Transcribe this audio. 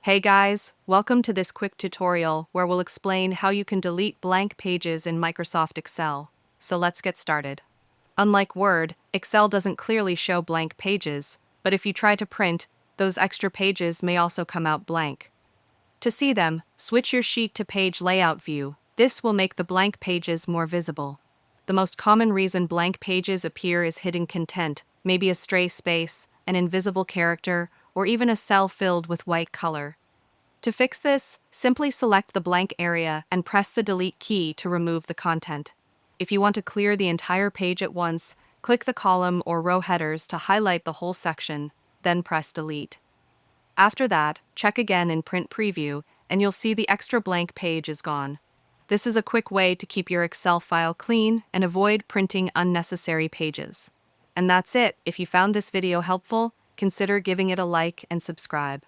Hey guys, welcome to this quick tutorial where we'll explain how you can delete blank pages in Microsoft Excel. So let's get started. Unlike Word, Excel doesn't clearly show blank pages, but if you try to print, those extra pages may also come out blank. To see them, switch your sheet to Page Layout view. This will make the blank pages more visible. The most common reason blank pages appear is hidden content, maybe a stray space, an invisible character, or even a cell filled with white color. To fix this, simply select the blank area and press the Delete key to remove the content. If you want to clear the entire page at once, click the column or row headers to highlight the whole section, then press Delete. After that, check again in Print Preview, and you'll see the extra blank page is gone. This is a quick way to keep your Excel file clean and avoid printing unnecessary pages. And that's it. If you found this video helpful, consider giving it a like and subscribe.